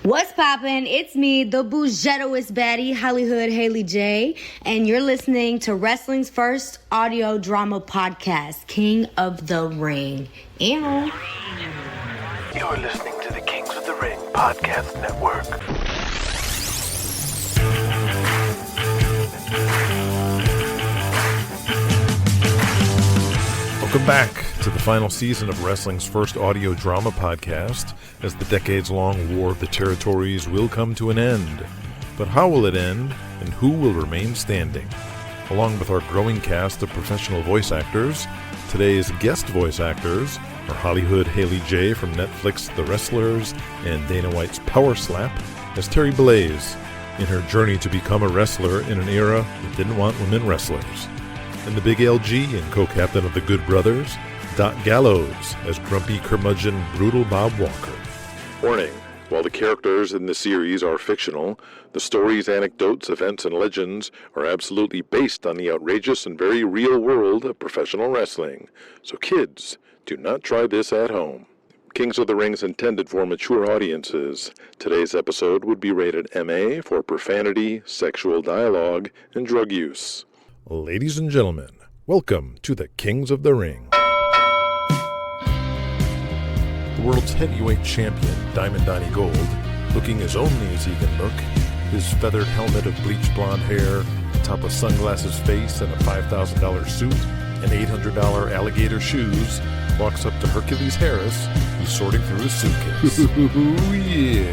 What's poppin'? It's me, the bougettoest baddie, Hollyhood Haley J, and you're listening to wrestling's first audio drama podcast, King of the Ring. Ew. You're listening to the Kings of the Ring podcast network. Welcome back to the final season of wrestling's first audio drama podcast, as the decades-long War of the Territories will come to an end. But how will it end, and who will remain standing? Along with our growing cast of professional voice actors, today's guest voice actors are Hollyhood Haley J from Netflix The Wrestlers and Dana White's Power Slap as Terri Blaze in her journey to become a wrestler in an era that didn't want women wrestlers. And the Big LG and co-captain of the Good Brothers, Gallows as grumpy curmudgeon Brutal Bob Walker. Warning. While the characters in the series are fictional, the stories, anecdotes, events, and legends are absolutely based on the outrageous and very real world of professional wrestling. So kids, do not try this at home. Kings of the Ring is intended for mature audiences. Today's episode would be rated MA for profanity, sexual dialogue, and drug use. Ladies and gentlemen, welcome to the Kings of the Ring. The world's heavyweight champion, Diamond Donnie Gold, looking as only as he can look, his feathered helmet of bleached blonde hair, atop a sunglasses face and a $5,000 suit, and $800 alligator shoes, walks up to Hercules Harris, who's sorting through his suitcase. Oh yeah,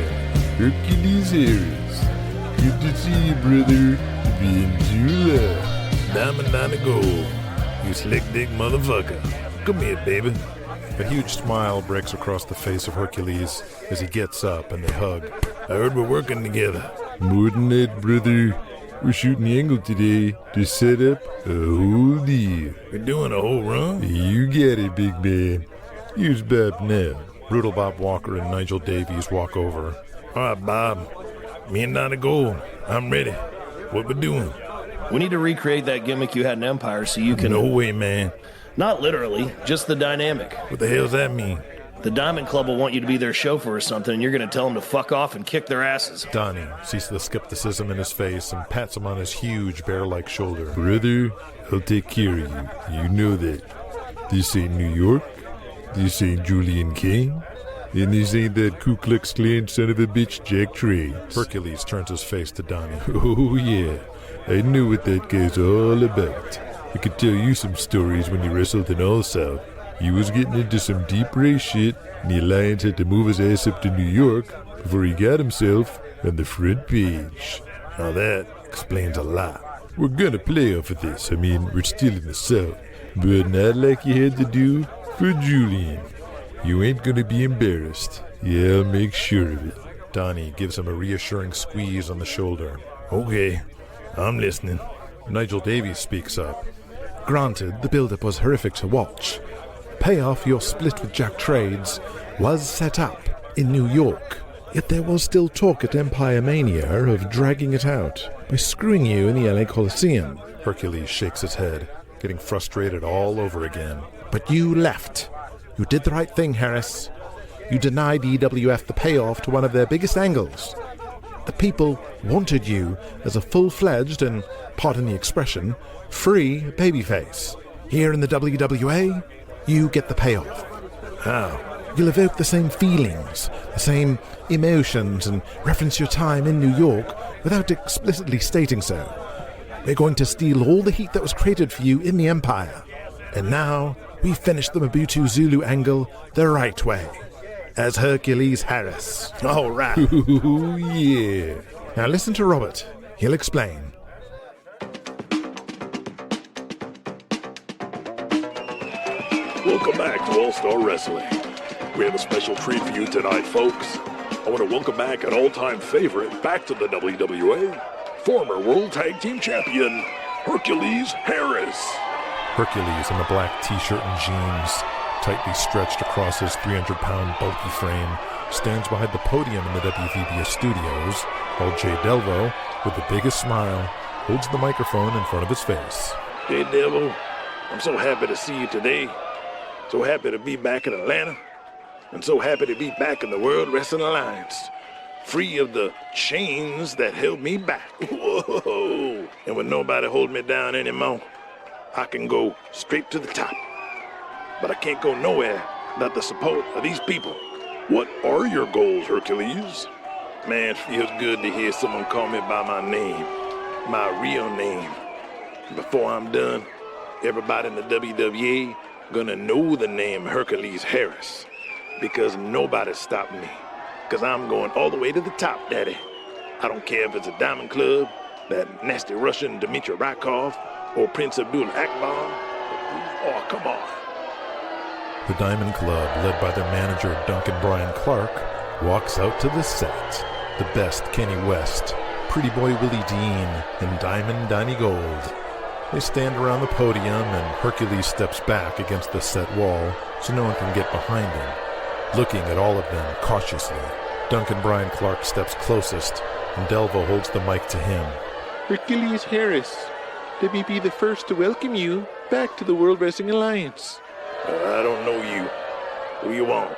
Hercules Harris. Good to see you, brother. Being Julian. Diamond Donnie Gold, you slick dick motherfucker. Come here, baby. A huge smile breaks across the face of Hercules as he gets up and they hug. I heard we're working together. More than that, brother. We're shooting the angle today to set up a whole deal. We're doing a whole run? You get it, big man. Here's Bob now. Brutal Bob Walker and Nigel Davies walk over. All right, Bob. Me and Donnie Gold. I'm ready. What we doing? We need to recreate that gimmick you had in Empire so you can... No way, man. Not literally, just the dynamic. What the hell does that mean? The Diamond Club will want you to be their chauffeur or something, and you're going to tell them to fuck off and kick their asses. Donnie sees the skepticism in his face and pats him on his huge bear-like shoulder. Brother, I'll take care of you. You know that. This ain't New York. This ain't Julian King. And this ain't that Ku Klux Klan son of a bitch Jack Trades. Hercules turns his face to Donnie. Oh, yeah. I know what that guy's all about. I could tell you some stories when you wrestled in All South. He was getting into some deep race shit, and the Alliance had to move his ass up to New York before he got himself on the front page. Now that explains a lot. We're gonna play off of this. I mean, we're still in the South, but not like you had to do for Julian. You ain't gonna be embarrassed. Yeah, I'll make sure of it. Donnie gives him a reassuring squeeze on the shoulder. Okay, I'm listening. Nigel Davies speaks up. Granted, the build-up was horrific to watch. Payoff your split with Jack Trades was set up in New York. Yet there was still talk at Empire Mania of dragging it out by screwing you in the LA Coliseum. Hercules shakes his head, getting frustrated all over again. But you left. You did the right thing, Harris. You denied EWF the payoff to one of their biggest angles. The people wanted you as a full-fledged and, pardon the expression, free babyface. Here in the WWA, you get the payoff. How? You'll evoke the same feelings, the same emotions, and reference your time in New York without explicitly stating so. We're going to steal all the heat that was created for you in the Empire. And now, we finish the Mobutu Zulu angle the right way. As Hercules Harris. All right. Ooh, yeah. Now listen to Robert. He'll explain. Welcome back to All-Star Wrestling. We have a special treat for you tonight, folks. I want to welcome back an all-time favorite back to the WWA, former World Tag Team Champion, Hercules Harris. Hercules in a black t-shirt and jeans, tightly stretched across his 300-pound bulky frame, stands behind the podium in the WVBS studios, while Jay Delvo, with the biggest smile, holds the microphone in front of his face. Hey, Delvo, I'm so happy to see you today. So happy to be back in Atlanta. And so happy to be back in the World Wrestling Alliance. free of the chains that held me back. Whoa! And with nobody holding me down anymore, I can go straight to the top. But I can't go nowhere without the support of these people. What are your goals, Hercules? Man, it feels good to hear someone call me by my name, my real name. Before I'm done, everybody in the WWE gonna know the name Hercules Harris, because nobody stopped me, because I'm going all the way to the top, Daddy. I don't care if it's a Diamond Club, that nasty Russian Dmitry Rykoff, or Prince Abdul Akbar. Oh, come on. The Diamond Club, led by their manager Duncan Brian Clark, walks out to the set. The best Kenny West, Pretty Boy Willie Dean, and Diamond Donnie Gold. They stand around the podium and Hercules steps back against the set wall so no one can get behind him, looking at all of them cautiously. Duncan Brian Clark steps closest and Delvo holds the mic to him. Hercules Harris, let me be the first to welcome you back to the World Wrestling Alliance. I don't know you. Who you want?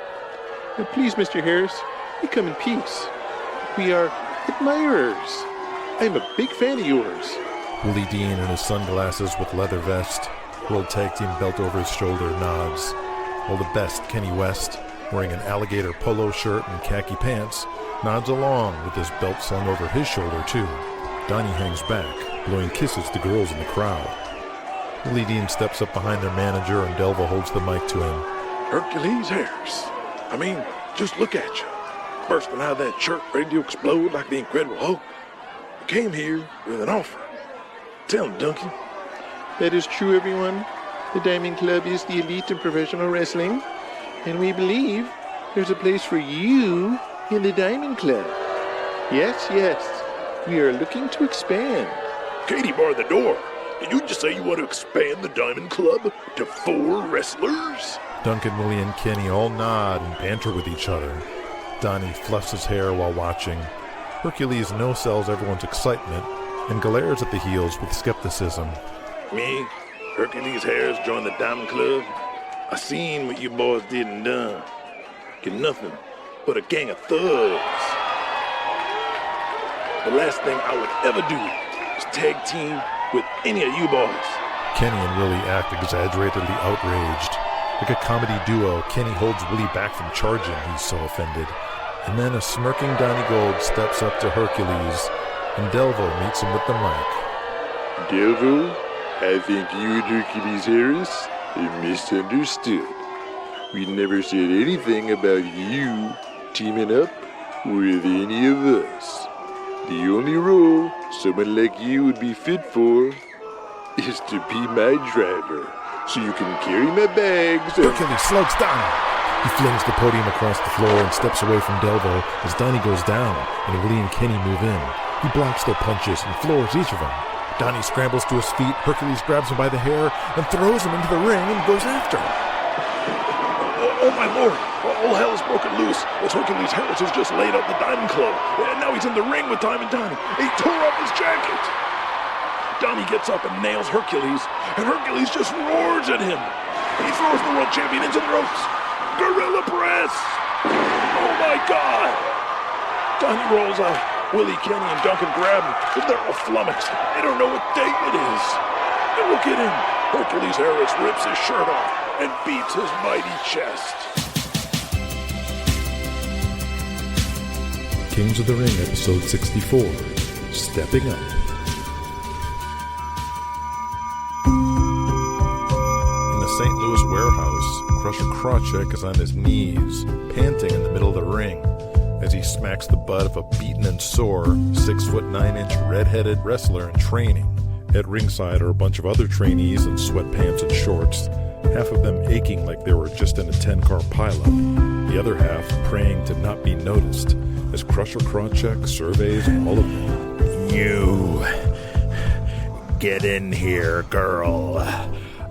Please, Mr. Harris, you come in peace. We are admirers. I'm a big fan of yours. Willie Dean in his sunglasses with leather vest, World Tag Team belt over his shoulder, nods, while the best Kenny West, wearing an alligator polo shirt and khaki pants, nods along with his belt slung over his shoulder too. Donnie hangs back, blowing kisses to girls in the crowd. Willie Dean steps up behind their manager and Delvo holds the mic to him. Hercules Harris. I mean, just look at you. Bursting out of that shirt ready to explode like the Incredible Hulk. You came here with an offer. Tell him, Duncan. That is true, everyone. The Diamond Club is the elite in professional wrestling, and we believe there's a place for you in the Diamond Club. Yes, we are looking to expand. Katie barred the door. Did you just say you want to expand the Diamond Club to 4 wrestlers? Duncan, Willie, and Kenny all nod and banter with each other. Donnie fluffs his hair while watching. Hercules no-sells everyone's excitement and glares at the heels with skepticism. Me, Hercules Harris, joined the Diamond Club. I seen what you boys did and done. You're nothing but a gang of thugs. The last thing I would ever do is tag team with any of you boys. Kenny and Willie act exaggeratedly outraged. Like a comedy duo, Kenny holds Willie back from charging, he's so offended. And then a smirking Donnie Gold steps up to Hercules, and Delvo meets him with the mic. Delvo, I think you and Hercules Harris are misunderstood. We never said anything about you teaming up with any of us. The only role someone like you would be fit for is to be my driver, so you can carry my bags. Hercules slugs down. He flings the podium across the floor and steps away from Delvo as Donnie goes down and Willie and Kenny move in. He blocks their punches and floors each of them. Donnie scrambles to his feet, Hercules grabs him by the hair and throws him into the ring and goes after him. Oh my lord, all hell is broken loose as Hercules Harris has just laid out the Diamond Club, and now he's in the ring with Diamond Donnie. He tore off his jacket. Donnie gets up and nails Hercules, and Hercules just roars at him. He throws the world champion into the ropes. Gorilla press! Oh my God! Donnie rolls out. Willie, Kenny, and Duncan grab him, but they're all flummoxed. They don't know what day it is. And look at him. Hercules Harris rips his shirt off and beats his mighty chest. Kings of the Ring, episode 64, Stepping Up. In the St. Louis warehouse, Crusher Krawcheck is on his knees, panting in the middle of the ring, as he smacks the butt of a beaten and sore 6'9" red-headed wrestler in training. At ringside are a bunch of other trainees in sweatpants and shorts, half of them aching like they were just in a 10-car pileup, the other half praying to not be noticed, as Crusher Krawcheck surveys all of them. You get in here, girl.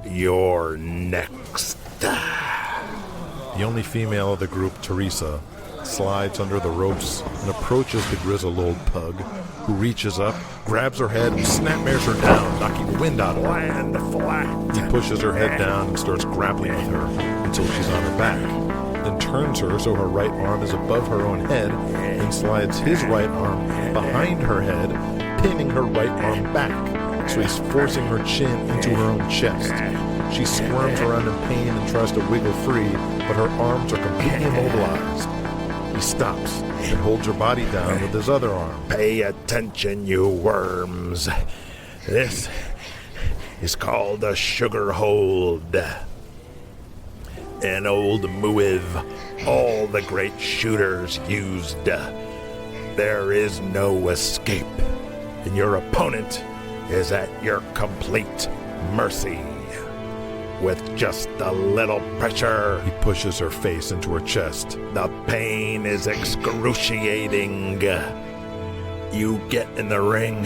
You're next. The only female of the group, Teresa, slides under the ropes and approaches the grizzled old pug, who reaches up, grabs her head, and snapmares her down, knocking the wind out of her. Land flat. He pushes her head down and starts grappling with her until she's on her back. then turns her so her right arm is above her own head, and slides his right arm behind her head, pinning her right arm back, so he's forcing her chin into her own chest. She squirms around in pain and tries to wiggle free, but her arms are completely immobilized. He stops and holds her body down with his other arm. Pay attention, you worms. This is called a sugarhold. An old move all the great shooters used. There is no escape, and your opponent is at your complete mercy. With just a little pressure, He pushes her face into her chest. the pain is excruciating. You get in the ring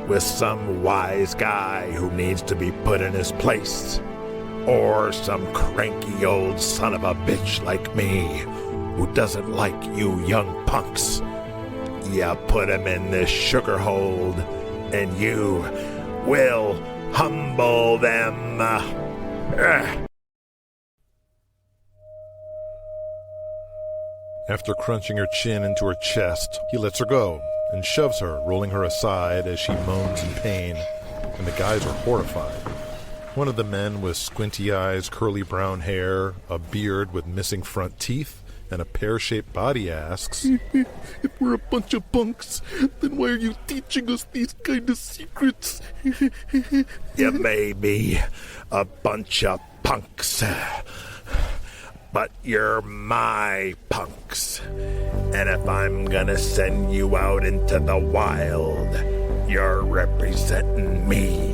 with some wise guy who needs to be put in his place, or some cranky old son of a bitch like me who doesn't like you young punks. You put him in this sugarhold, and you will humble them. After crunching her chin into her chest, he lets her go and shoves her, rolling her aside as she moans in pain, and the guys are horrified. One of the men with squinty eyes, curly brown hair, a beard with missing front teeth, and a pear-shaped body asks, If we're a bunch of punks, then why are you teaching us these kind of secrets? You may be a bunch of punks, but you're my punks. And if I'm gonna send you out into the wild, you're representing me.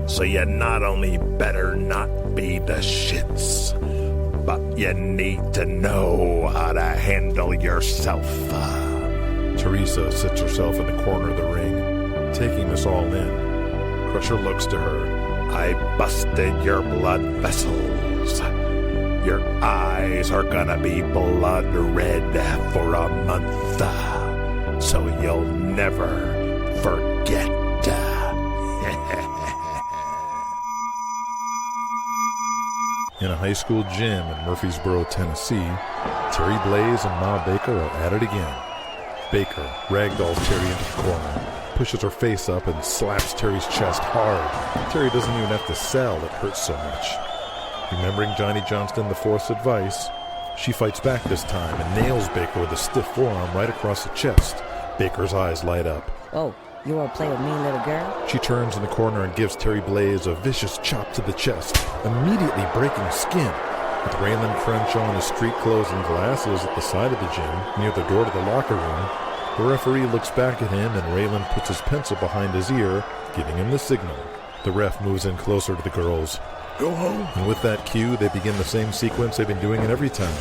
So you not only better not be the shits, but you need to know how to handle yourself. Teresa sits herself in the corner of the ring, taking this all in. Crusher looks to her. I busted your blood vessels. Your eyes are gonna be blood red for a month, so you'll never forget. In a high school gym in Murfreesboro, Tennessee, Terri Blaze and Ma Baker are at it again. Baker ragdolls Terri into the corner, pushes her face up, and slaps Terry's chest hard. Terri doesn't even have to sell, it hurts so much. Remembering Johnny Johnston IV's advice, she fights back this time and nails Baker with a stiff forearm right across the chest. Baker's eyes light up. Oh, you want to play with me, little girl? She turns in the corner and gives Terri Blaze a vicious chop to the chest, immediately breaking skin. With Raylan Crenshaw in his street clothes and glasses at the side of the gym, near the door to the locker room, the referee looks back at him and Raylan puts his pencil behind his ear, giving him the signal. The ref moves in closer to the girls. Go home. And with that cue, they begin the same sequence they've been doing it every time.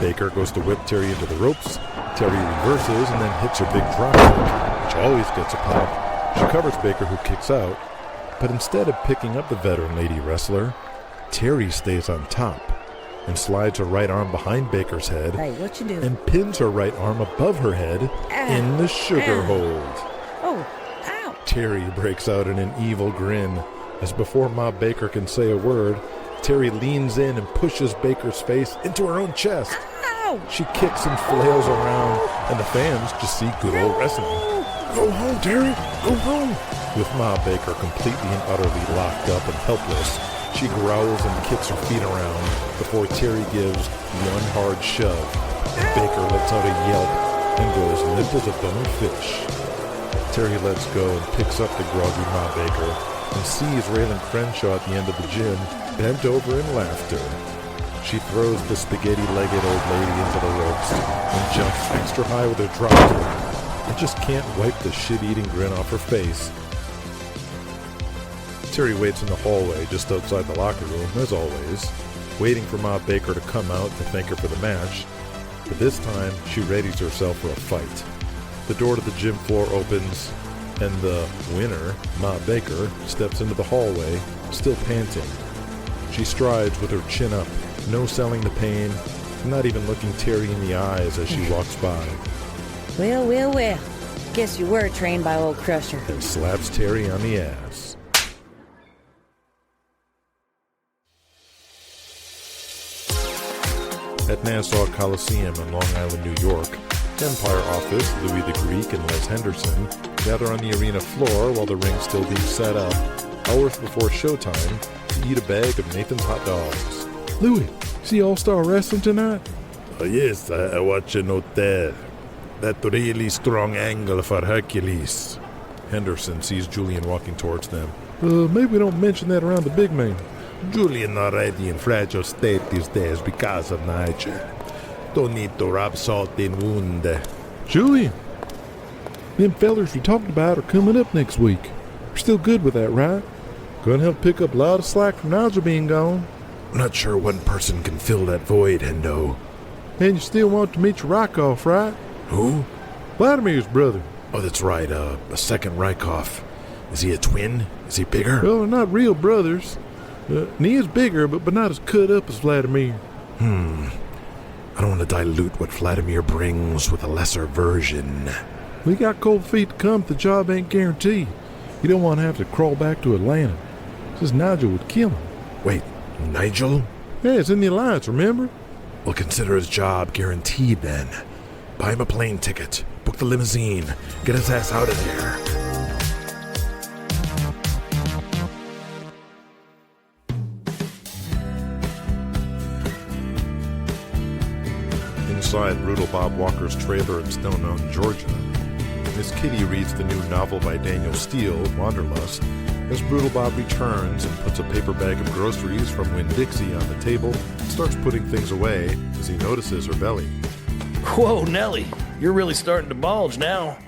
Baker goes to whip Terri into the ropes, Terri reverses and then hits her big drop kick, which always gets a pop. She covers Baker, who kicks out, but instead of picking up the veteran lady wrestler, Terri stays on top and slides her right arm behind Baker's head Hey, what you do? and pins her right arm above her head in the sugar hold. Oh, ow! Terri breaks out in an evil grin as before Ma Baker can say a word, Terri leans in and pushes Baker's face into her own chest. Ow! She kicks and flails around, and the fans just see good old wrestling. Go home, Terri. Go home. With Ma Baker completely and utterly locked up and helpless, she growls and kicks her feet around before Terri gives one hard shove, and Baker lets out a yelp and goes limp as a bone fish. Terri lets go and picks up the groggy Ma Baker and sees Raylan Crenshaw at the end of the gym, bent over in laughter. She throws the spaghetti-legged old lady into the ropes and jumps extra high with her drop kick, and just can't wipe the shit-eating grin off her face. Terri waits in the hallway just outside the locker room, as always, waiting for Ma Baker to come out to thank her for the match, but this time she readies herself for a fight. The door to the gym floor opens, and the winner, Ma Baker, steps into the hallway, still panting. She strides with her chin up, no selling the pain, not even looking Terri in the eyes as she walks by. Well. Guess you were trained by old Crusher. And slaps Terri on the ass. at Nassau Coliseum in Long Island, New York, Empire Office, Louie the Greek and Les Henderson gather on the arena floor while the ring's still being set up, hours before showtime, to eat a bag of Nathan's hot dogs. Louie, see All-Star Wrestling tonight? Oh, yes, I watch a note there. That really strong angle for Hercules. Henderson sees Julian walking towards them. Maybe we don't mention that around the big man. Julian already in fragile state these days because of Nigel. Don't need to rub salt in wound. Julian, them fellers we talked about are coming up next week. We're still good with that, right? Gonna help pick up a lot of slack from Nigel being gone. I'm not sure one person can fill that void, Hendo. And you still want Dmitry Rykoff, right? Who? Vladimir's brother. Oh, that's right, a second Rykoff. Is he a twin? Is he bigger? Well, they're not real brothers. And he is bigger, but not as cut up as Vladimir. I don't want to dilute what Vladimir brings with a lesser version. We got cold feet to come if the job ain't guaranteed. You don't want to have to crawl back to Atlanta. Says Nigel would kill him. Wait, Nigel? Yeah, it's in the alliance, remember? We'll consider his job guaranteed then. Buy him a plane ticket, book the limousine, get his ass out of there. Inside Brutal Bob Walker's trailer in Stone Mountain, Georgia, Miss Kitty reads the new novel by Daniel Steele, Wanderlust, as Brutal Bob returns and puts a paper bag of groceries from Winn-Dixie on the table and starts putting things away as he notices her belly. Whoa, Nelly, you're really starting to bulge now.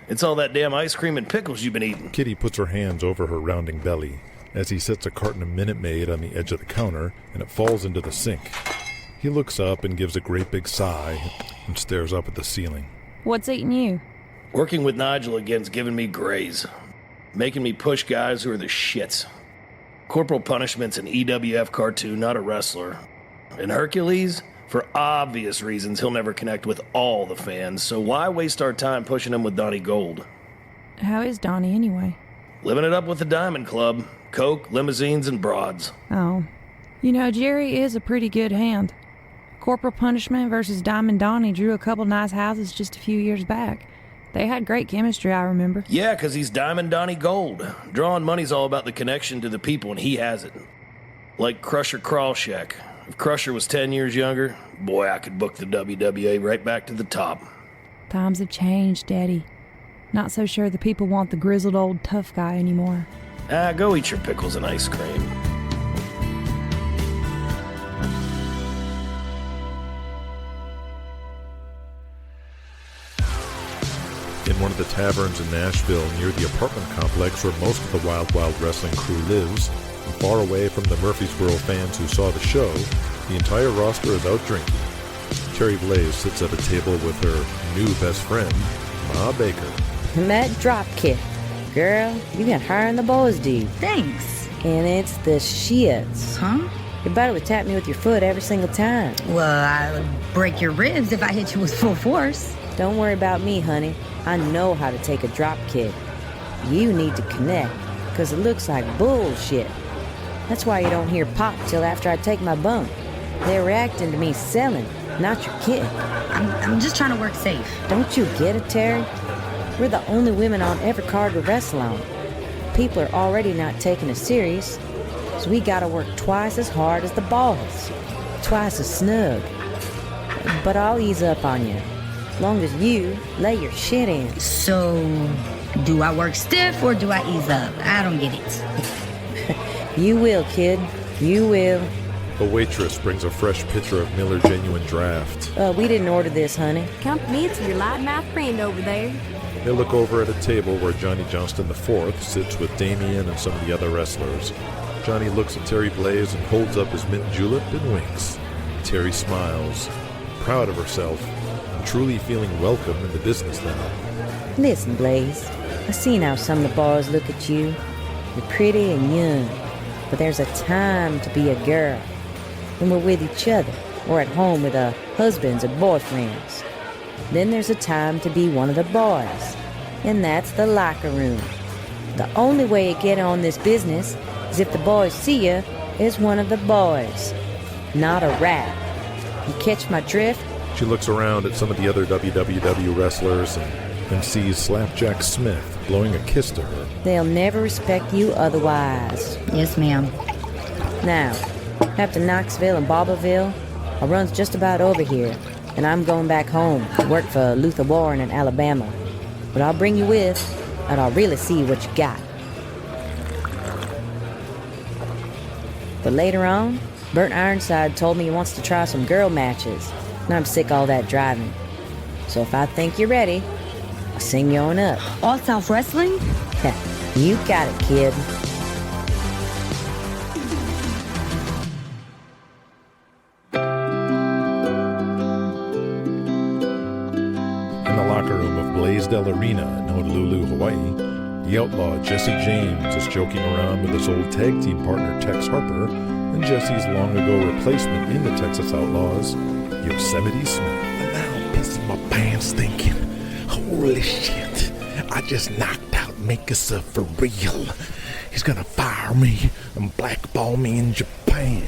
It's all that damn ice cream and pickles you've been eating. Kitty puts her hands over her rounding belly as he sets a carton of Minute Maid on the edge of the counter and it falls into the sink. He looks up and gives a great big sigh and stares up at the ceiling. What's eating you? Working with Nigel again's giving me grays. Making me push guys who are the shits. Corporal Punishment's an EWF cartoon, not a wrestler. And Hercules, for obvious reasons, he'll never connect with all the fans, so why waste our time pushing him with Donnie Gold? How is Donnie anyway? Living it up with the Diamond Club. Coke, limousines, and broads. Oh. You know, Jerry is a pretty good hand. Corporal Punishment versus Diamond Donnie drew a couple nice houses just a few years back. They had great chemistry, I remember. Yeah, 'cause he's Diamond Donnie Gold. Drawing money's all about the connection to the people, and he has it. Like Crusher Crawlshack. If Crusher was 10 years younger, boy, I could book the WWA right back to the top. Times have changed, Daddy. Not so sure the people want the grizzled old tough guy anymore. Go eat your pickles and ice cream. In one of the taverns in Nashville near the apartment complex where most of the Wild Wild Wrestling crew lives, and far away from the Murfreesboro fans who saw the show, the entire roster is out drinking. Terri Blaze sits at a table with her new best friend, Ma Baker. That dropkick. Girl, you got higher than the boys do. Thanks. And it's the shits. Huh? Your buddy would tap me with your foot every single time. Well, I would break your ribs if I hit you with full force. Don't worry about me, honey. I know how to take a drop kick. You need to connect, because it looks like bullshit. That's why you don't hear pop till after I take my bump. They're reacting to me selling, not your kick. I'm just trying to work safe. Don't you get it, Terry? We're the only women on every card we wrestle on. People are already not taking us serious, so we gotta work twice as hard as the boys. Twice as snug. But I'll ease up on you. As long as you lay your shit in. So, do I work stiff or do I ease up? I don't get it. You will, kid. You will. A waitress brings a fresh pitcher of Miller Genuine Draft. We didn't order this, honey. Company to your loudmouth friend over there. They look over at a table where Johnny Johnston IV sits with Damien and some of the other wrestlers. Johnny looks at Terri Blaze and holds up his mint julep and winks. Terri smiles, proud of herself, and truly feeling welcome in the business now. Listen, Blaze, I've seen how some of the boys look at you. You're pretty and young, but there's a time to be a girl. When we're with each other, or at home with our husbands or boyfriends. Then there's a time to be one of the boys, and that's the locker room. The only way you get on this business is if the boys see you as one of the boys, not a rat. You catch my drift? She looks around at some of the other WWW wrestlers and sees Slapjack Smith blowing a kiss to her. They'll never respect you otherwise. Yes, ma'am. Now, after Knoxville and Barberville, our run's just about over here, and I'm going back home to work for Luther Warren in Alabama. But I'll bring you with, and I'll really see what you got. But later on, Burt Ironside told me he wants to try some girl matches, and I'm sick of all that driving. So if I think you're ready, I'll sing you on up. All South Wrestling? You got it, kid. In the locker room of Blaisdell Arena in Honolulu, Hawaii, the outlaw Jesse James is joking around with his old tag team partner Tex Harper and Jesse's long-ago replacement in the Texas Outlaws, Yosemite Smith. And now I'm pissing my pants thinking, holy shit, I just knocked out Mikasa for real. He's gonna fire me and blackball me in Japan.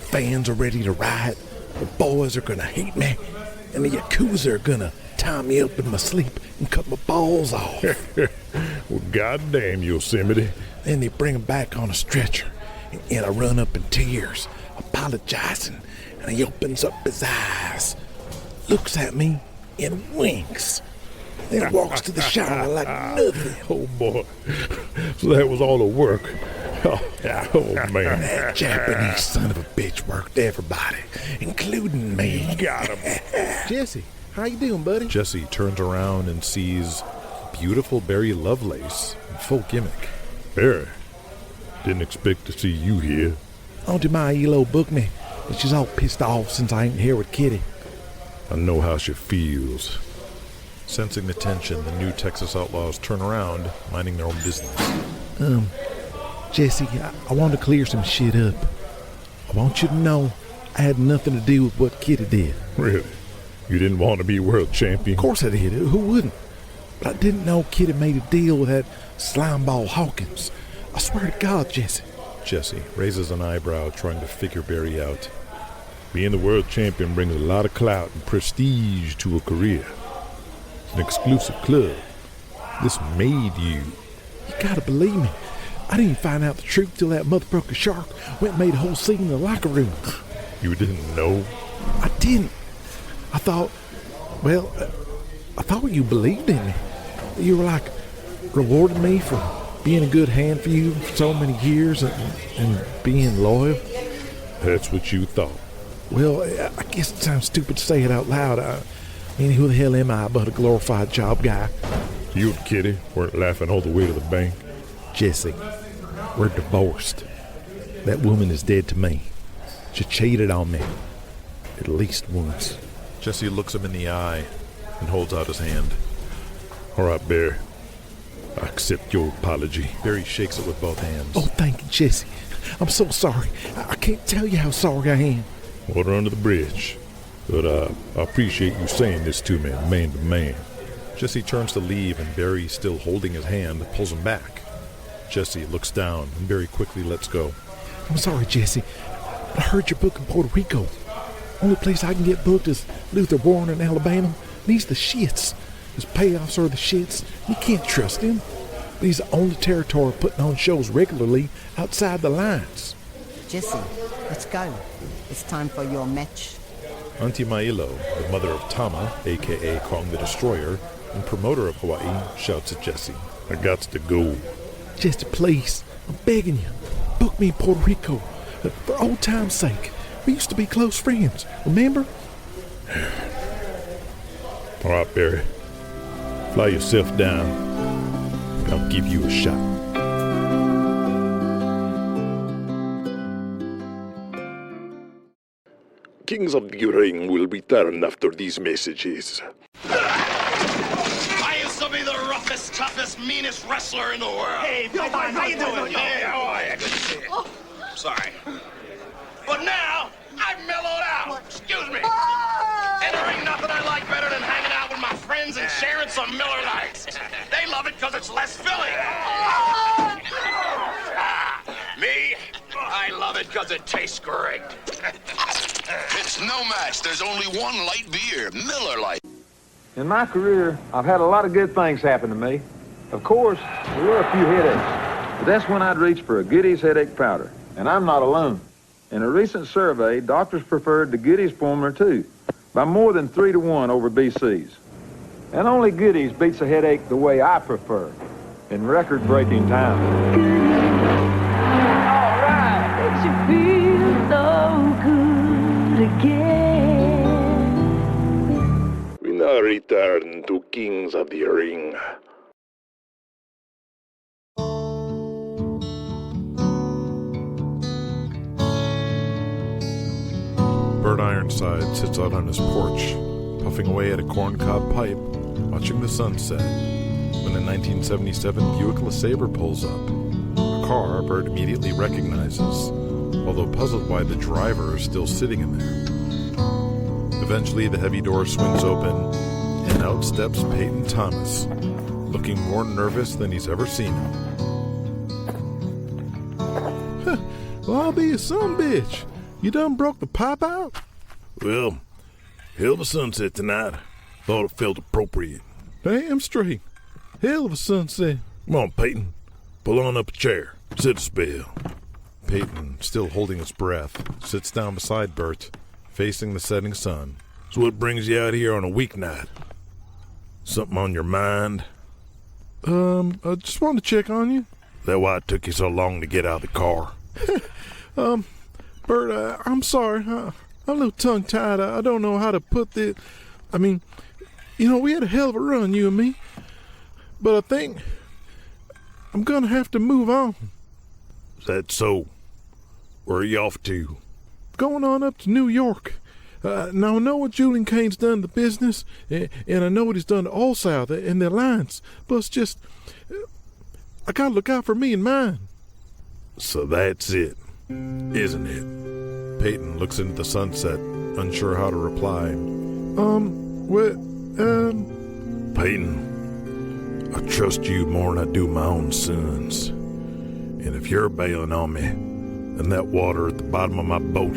Fans are ready to riot, the boys are gonna hate me, and the Yakuza are gonna tie me up in my sleep and cut my balls off. Well, goddamn, Yosemite. Then they bring him back on a stretcher, and I run up in tears, apologizing, and he opens up his eyes, looks at me, and winks. Then walks to the shower like nothing. Oh, boy. So that was all the work. Oh, man. That Japanese son of a bitch worked everybody, including me. Got him. Jesse, how you doing, buddy? Jesse turns around and sees Beautiful Barry Lovelace in full gimmick. Barry, didn't expect to see you here. Auntie my Elo booked me, but she's all pissed off since I ain't here with Kitty. I know how she feels. Sensing the tension, the new Texas Outlaws turn around, minding their own business. Jesse, I want to clear some shit up. I want you to know I had nothing to do with what Kitty did. Really? You didn't want to be world champion? Of course I did. Who wouldn't? But I didn't know Kitty made a deal with that slimeball Hawkins. I swear to God, Jesse. Jesse raises an eyebrow, trying to figure Barry out. Being the world champion brings a lot of clout and prestige to a career. It's an exclusive club. This made you. You gotta believe me. I didn't find out the truth till that motherfucker shark went and made a whole scene in the locker room. You didn't know? I didn't. I thought you believed in me. You were like rewarding me for being a good hand for you for so many years and being loyal. That's what you thought. Well, I guess it sounds stupid to say it out loud. I mean, who the hell am I but a glorified job guy? You and Kitty weren't laughing all the way to the bank. Jesse, we're divorced. That woman is dead to me. She cheated on me. At least once. Jesse looks him in the eye and holds out his hand. All right, Barry. I accept your apology. Barry shakes it with both hands. Oh, thank you, Jesse. I'm so sorry. I can't tell you how sorry I am. Water under the bridge. But I appreciate you saying this to me, man to man. Jesse turns to leave, and Barry, still holding his hand, pulls him back. Jesse looks down, and Barry quickly lets go. I'm sorry, Jesse, but I heard you're booked in Puerto Rico. Only place I can get booked is Luther Warren in Alabama. And he's the shits. His payoffs are the shits. You can't trust him. But he's the only territory putting on shows regularly outside the lines. Jesse, let's go. It's time for your match. Auntie Mailo, the mother of Tama, a.k.a. Kong the Destroyer, and promoter of Hawaii, shouts at Jesse. I got to go. Jesse, please, I'm begging you. Book me in Puerto Rico. For old time's sake. We used to be close friends, remember? All right, Barry. Fly yourself down. I'll give you a shot. Kings of the Ring will return after these messages. I used to be the roughest, toughest, meanest wrestler in the world. Hey, Peyton, how you doing? Hey, how are you? Good to see you. Sorry. But now, I've mellowed out. Excuse me. And there ain't nothing I like better than hanging out with my friends and sharing some Miller Lights. They love it because it's less filling. Me, I love it because it tastes great. It's no match. There's only one light beer, Miller Lite. In my career, I've had a lot of good things happen to me. Of course, there were a few headaches, but that's when I'd reach for a Goodies headache powder. And I'm not alone. In a recent survey, doctors preferred the Goodies formula too, by more than 3-to-1 over BC's. And only Goodies beats a headache the way I prefer, in record-breaking time. All right, makes you feel so good again. We now return to Kings of the Ring. Burt Ironside sits out on his porch, puffing away at a corncob pipe, watching the sunset, when a 1977 Buick LeSabre pulls up. A car Burt immediately recognizes, although puzzled why the driver is still sitting in there. Eventually, the heavy door swings open, and out steps Peyton Thomas, looking more nervous than he's ever seen him. Well, I'll be a sumbitch. You done broke the pipe out? Well, hell of a sunset tonight. Thought it felt appropriate. Damn straight. Hell of a sunset. Come on, Peyton. Pull on up a chair. Sit a spell. Peyton, still holding his breath, sits down beside Burt, facing the setting sun. So what brings you out here on a weeknight? Something on your mind? I just wanted to check on you. Is that why it took you so long to get out of the car? Burt, I'm sorry. I'm a little tongue-tied. I don't know how to put this. I mean, we had a hell of a run, you and me. But I think I'm going to have to move on. Is that so? Where are you off to? Going on up to New York. Now, I know what Julian Kane's done to the business, and I know what he's done to All South and the Alliance, but it's just, I got to look out for me and mine. So that's it, isn't it? Peyton looks into the sunset, unsure how to reply. Peyton, I trust you more than I do my own sons. And if you're bailing on me, then that water at the bottom of my boat,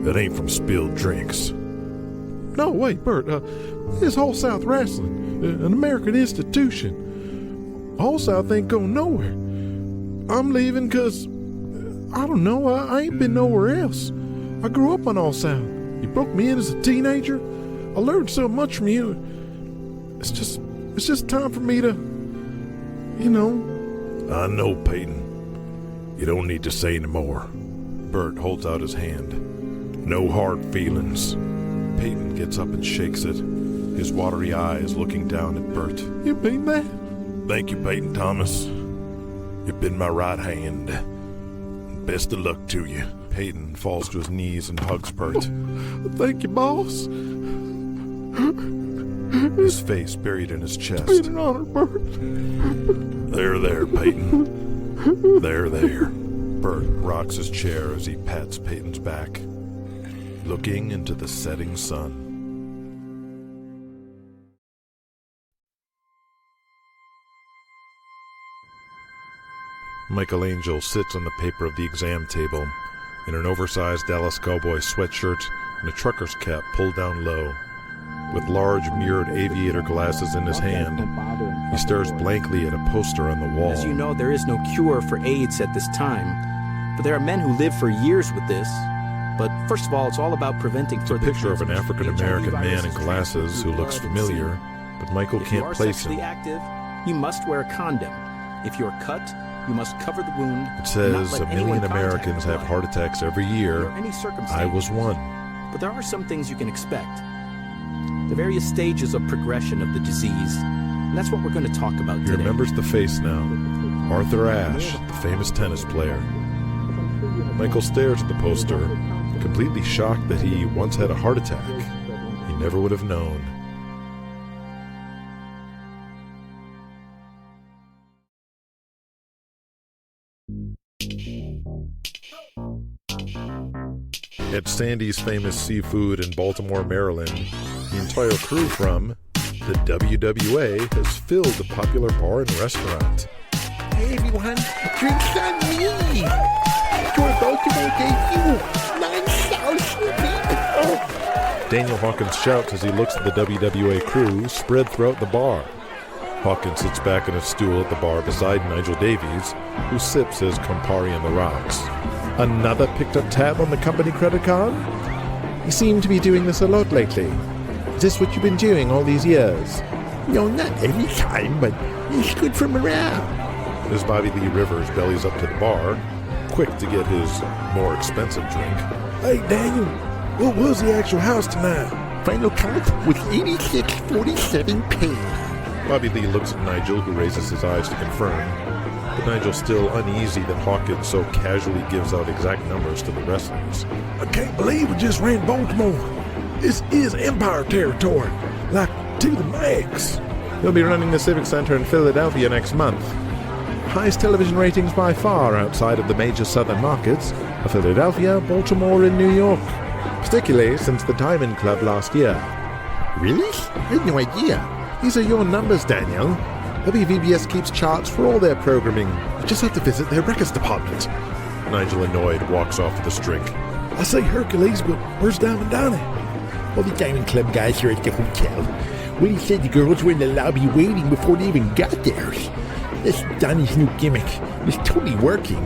that ain't from spilled drinks. No, wait, Burt. It's All South Wrestling, an American institution. All South ain't going nowhere. I'm leaving because, I don't know, I ain't been nowhere else. I grew up on All South. You broke me in as a teenager. I learned so much from you. It's just time for me to, I know, Peyton. You don't need to say any more. Burt holds out his hand. No hard feelings. Peyton gets up and shakes it, his watery eyes looking down at Burt. You mean that? Thank you, Peyton Thomas. You've been my right hand. Best of luck to you. Peyton falls to his knees and hugs Burt. Thank you, boss. His face buried in his chest. It's been an honor, Burt. There, Peyton. There. Burt rocks his chair as he pats Peyton's back, looking into the setting sun. Michael Angel sits on the paper of the exam table in an oversized Dallas Cowboy sweatshirt and a trucker's cap pulled down low. With large mirrored aviator glasses in his hand, he stares blankly at a poster on the wall. As you know, there is no cure for AIDS at this time, but there are men who live for years with this. But first of all, it's all about preventing further It's a picture of an African-American man in glasses who looks familiar, but Michael can't place him. If you are sexually active, you must wear a condom. If you're cut, you must cover the wound. It says 1 million Americans have heart attacks every year. I was one. But there are some things you can expect. The various stages of progression of the disease. And that's what we're going to talk about today. He remembers the face now. Arthur Ashe, the famous tennis player. Michael stares at the poster, completely shocked that he once had a heart attack. He never would have known. At Sandy's Famous Seafood in Baltimore, Maryland, the entire crew from the WWA has filled the popular bar and restaurant. Hey everyone, drinks on me! Your Baltimore gave you 9 stars for me. Daniel Hawkins shouts as he looks at the WWA crew spread throughout the bar. Hawkins sits back in a stool at the bar beside Nigel Davies, who sips his Campari on the rocks. Another picked-up tab on the company credit card? You seem to be doing this a lot lately. Is this what you've been doing all these years? No, not every time, but it's good for morale. As Bobby Lee Rivers bellies up to the bar, quick to get his more expensive drink. Hey, Daniel, what was the actual house tonight? Final count was 8647 paid. Bobby Lee looks at Nigel, who raises his eyes to confirm, but Nigel's still uneasy that Hawkins so casually gives out exact numbers to the wrestlers. I can't believe we just ran Baltimore. This is Empire territory, like to the max. They'll be running the Civic Center in Philadelphia next month. Highest television ratings by far outside of the major southern markets are Philadelphia, Baltimore, and New York, particularly since the Diamond Club last year. Really? I had no idea. These are your numbers, Daniel. WVBS keeps charts for all their programming. You just have to visit their records department. Nigel, annoyed, walks off with his drink. I say Hercules, but where's Diamond Donnie? All the Diamond Club guys are at the hotel. Willie said the girls were in the lobby waiting before they even got there. That's Donnie's new gimmick. It's totally working.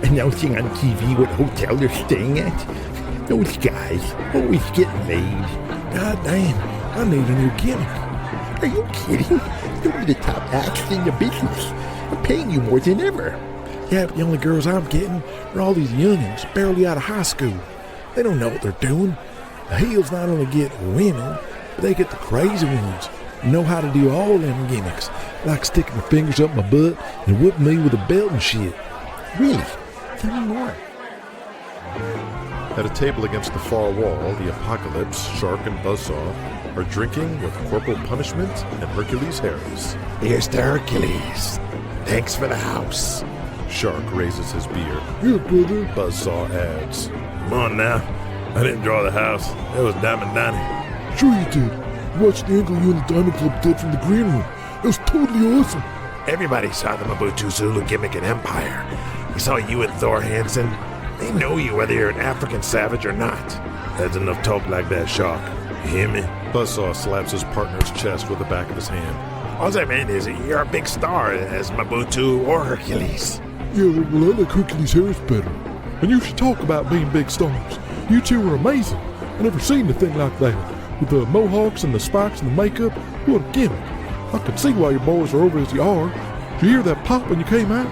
Announcing on TV what hotel they're staying at. Those guys always getting laid. God damn, I need a new gimmick. Are you kidding? You're the top acts in the business. I'm paying you more than ever. Yeah, but the only girls I'm getting are all these youngins barely out of high school. They don't know what they're doing. The heels not only get women, but they get the crazy ones. Know how to do all them gimmicks, like sticking their fingers up my butt and whooping me with a belt and shit. Really? Tell me more. At a table against the far wall, the Apocalypse, Shark, and Buzzsaw are drinking with Corporal Punishment and Hercules Harris. Here's to Hercules. Thanks for the house. Shark raises his beer. Yeah, brother. Buzzsaw adds. Come on now. I didn't draw the house. It was Diamond Donnie. Sure you did. You watched the angle you and the Diamond Club did from the green room. It was totally awesome. Everybody saw the Mobutu Zulu gimmick in Empire. We saw you and Thor Hansen. They know you whether you're an African savage or not. That's enough talk like that, Shark. You hear me? Buzzsaw slaps his partner's chest with the back of his hand. All I meant is you're a big star as Mobutu or Hercules. Yeah, well, I like Hercules Harris better. And you should talk about being big stars. You two are amazing. I never seen anything like that. With the mohawks and the spikes and the makeup, what a gimmick. I can see why your boys are over as you are. Did you hear that pop when you came out?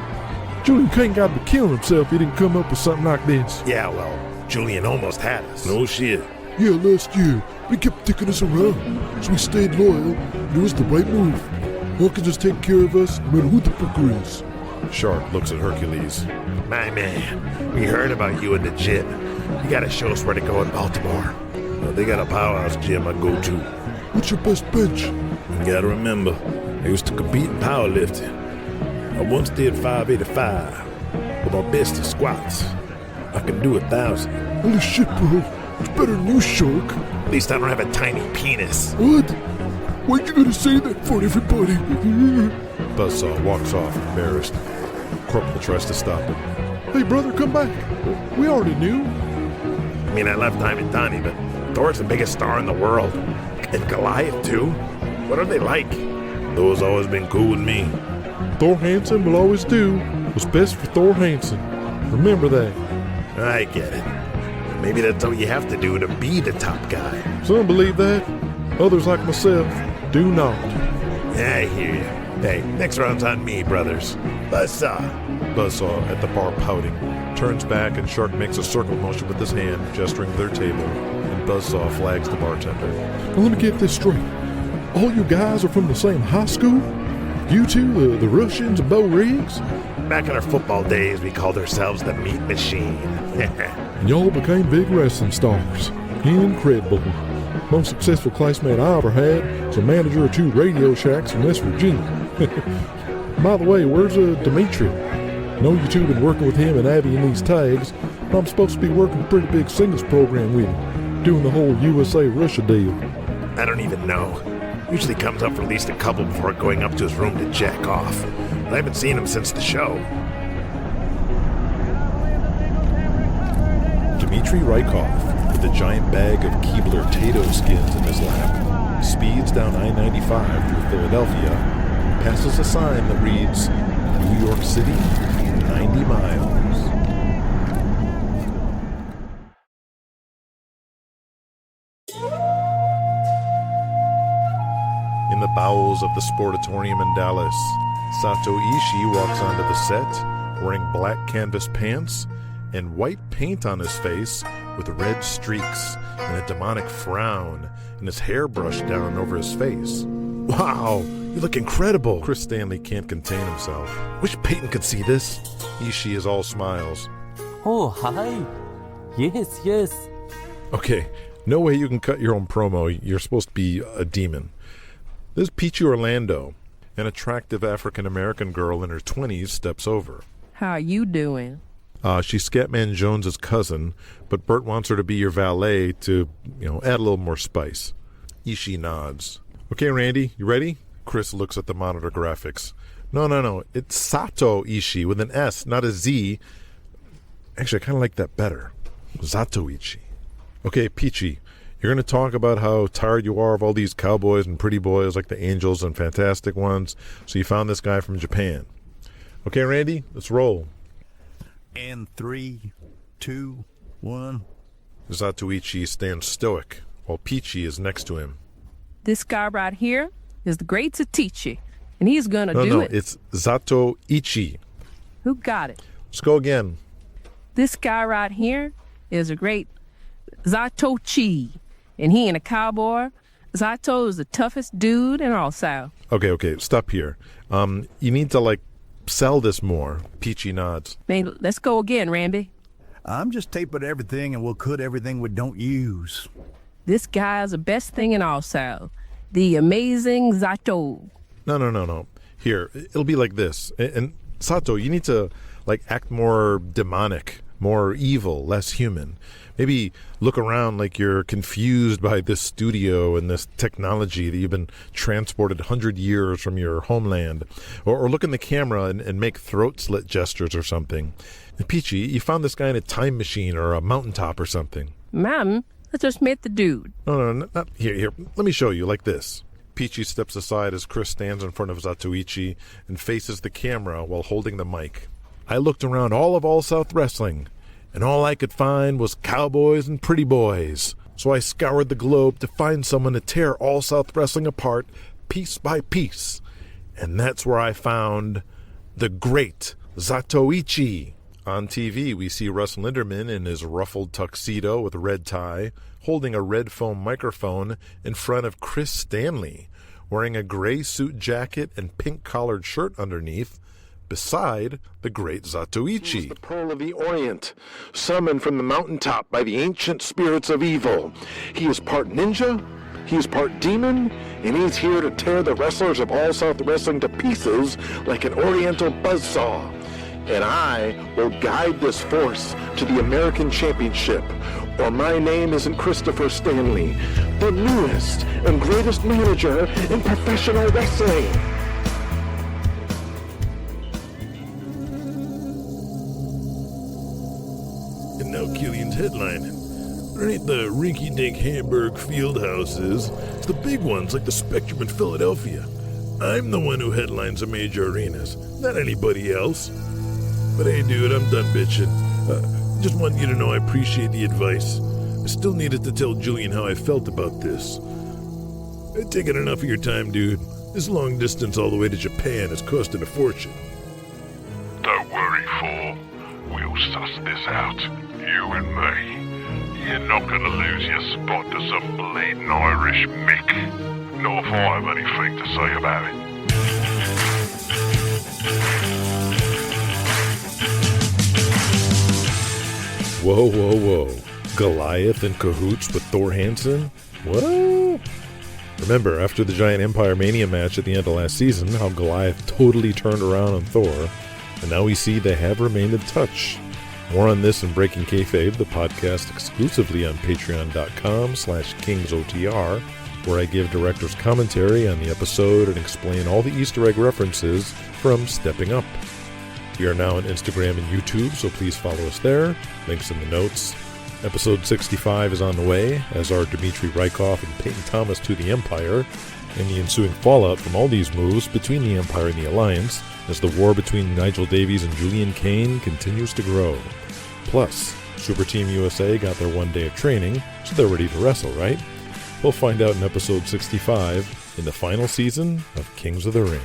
Julian King got to be killing himself if he didn't come up with something like this. Yeah, well, Julian almost had us. No shit. Yeah, last year, they kept taking us around, so we stayed loyal, and it was the right move. Hawkins is taking care of us, no matter who the fucker is. Shark looks at Hercules. My man, we heard about you and the gym. You gotta show us where to go in Baltimore. They got a powerhouse gym I go to. What's your best bench? You gotta remember, I used to compete in powerlifting. I once did 585, but my best is squats. I can do 1,000. Holy shit, bro. It's better than you, Shark. At least I don't have a tiny penis. What? Why'd you gotta say that for everybody? Buzzsaw walks off, embarrassed. Corporal tries to stop him. Hey, brother, come back. We already knew. I mean, I left Diamond Donnie, but Thor's the biggest star in the world. And Goliath, too. What are they like? Thor's always been cool with me. Thor Hansen will always do what's best for Thor Hansen. Remember that. I get it. Maybe that's all you have to do to be the top guy. Some believe that. Others, like myself, do not. I hear you. Hey, next round's on me, brothers. Buzzsaw. Buzzsaw, at the bar pouting, turns back and Shark makes a circle motion with his hand, gesturing to their table, and Buzzsaw flags the bartender. Now let me get this straight. All you guys are from the same high school? You two, the Russians and Bo Riggs? Back in our football days, we called ourselves the Meat Machine. And y'all became big wrestling stars. Incredible. Most successful classmate I ever had was a manager of 2 radio shacks in West Virginia. By the way, where's Dmitry? I know you two have been working with him and Abby in these tags, but I'm supposed to be working a pretty big singles program with him, doing the whole USA-Russia deal. I don't even know. Usually comes up for at least a couple before going up to his room to jack off. But I haven't seen him since the show. Dmitry Rykoff, with a giant bag of Keebler Tato skins in his lap, speeds down I-95 through Philadelphia, and passes a sign that reads, New York City, 90 miles. In the bowels of the Sportatorium in Dallas, Sato Ishii walks onto the set wearing black canvas pants and white paint on his face with red streaks and a demonic frown and his hair brushed down over his face. Wow, you look incredible! Criss Stanley can't contain himself. Wish Peyton could see this. Ishii is all smiles. Oh, hi. Yes, yes. Okay, no way you can cut your own promo. You're supposed to be a demon. This is Peachy Orlando. An attractive African-American girl in her 20s steps over. How are you doing? She's Scatman Jones's cousin, but Burt wants her to be your valet to, add a little more spice. Ishii nods. Okay, Randy, you ready? Criss looks at the monitor graphics. No. It's Sato Ishii with an S, not a Z. Actually, I kind of like that better. Sato Ishii. Okay, Peachy, you're going to talk about how tired you are of all these cowboys and pretty boys like the Angels and Fantastic Ones, so you found this guy from Japan. Okay, Randy, let's roll. And 3, 2, 1. Sato Ishii stands stoic, while Peachy is next to him. This guy right here is the great Satichi, and he's gonna do it. No, it's Sato Ishii. Who got it? Let's go again. This guy right here is a great Zatochi, and he ain't a cowboy. Zato is the toughest dude in all South. Okay, stop here. You need to, sell this more. Peachy nods. Man, let's go again, Randy. I'm just taping everything, and we'll cut everything we don't use. This guy's the best thing in all South. The amazing Zato. No. Here, it'll be like this. And Sato, you need to, act more demonic, more evil, less human. Maybe look around like you're confused by this studio and this technology that you've been transported 100 years from your homeland. Or look in the camera and make throat slit gestures or something. And Peachy, you found this guy in a time machine or a mountaintop or something. Ma'am, I just met the dude. No, not here. Let me show you, like this. Peachy steps aside as Criss stands in front of Sato Ishii and faces the camera while holding the mic. I looked around all of All South Wrestling, and all I could find was cowboys and pretty boys. So I scoured the globe to find someone to tear All South Wrestling apart piece by piece. And that's where I found the great Sato Ishii. On TV, we see Russ Linderman in his ruffled tuxedo with a red tie, holding a red foam microphone in front of Criss Stanley, wearing a gray suit jacket and pink-collared shirt underneath, beside the great Sato Ishii. He is the Pearl of the Orient, summoned from the mountaintop by the ancient spirits of evil. He is part ninja, he is part demon, and he's here to tear the wrestlers of All South Wrestling to pieces like an oriental buzzsaw. And I will guide this force to the American Championship, or my name isn't Christopher Stanley, the newest and greatest manager in professional wrestling. And now Killian's headline. There ain't the rinky-dink Hamburg field houses. It's the big ones like the Spectrum in Philadelphia. I'm the one who headlines the major arenas, not anybody else. But hey, dude, I'm done bitching. Just want you to know I appreciate the advice. I still needed to tell Julian how I felt about this. I've taken enough of your time, dude. This long distance all the way to Japan has costed a fortune. Don't worry, Thor. We'll suss this out. You and me. You're not gonna lose your spot to some bleeding Irish Mick. Not if I have anything to say about it. Whoa. Goliath in cahoots with Thor Hansen? What? Remember, after the Giant Empire Mania match at the end of last season, how Goliath totally turned around on Thor, and now we see they have remained in touch. More on this in Breaking Kayfabe, the podcast exclusively on patreon.com/KingsOTR, where I give director's commentary on the episode and explain all the Easter egg references from Stepping Up. We are now on Instagram and YouTube, so please follow us there. Links in the notes. Episode 65 is on the way, as are Dmitry Rykoff and Peyton Thomas to the Empire, and the ensuing fallout from all these moves between the Empire and the Alliance, as the war between Nigel Davies and Julian Kane continues to grow. Plus, Super Team USA got their 1 day of training, so they're ready to wrestle, right? We'll find out in episode 65 in the final season of Kings of the Ring.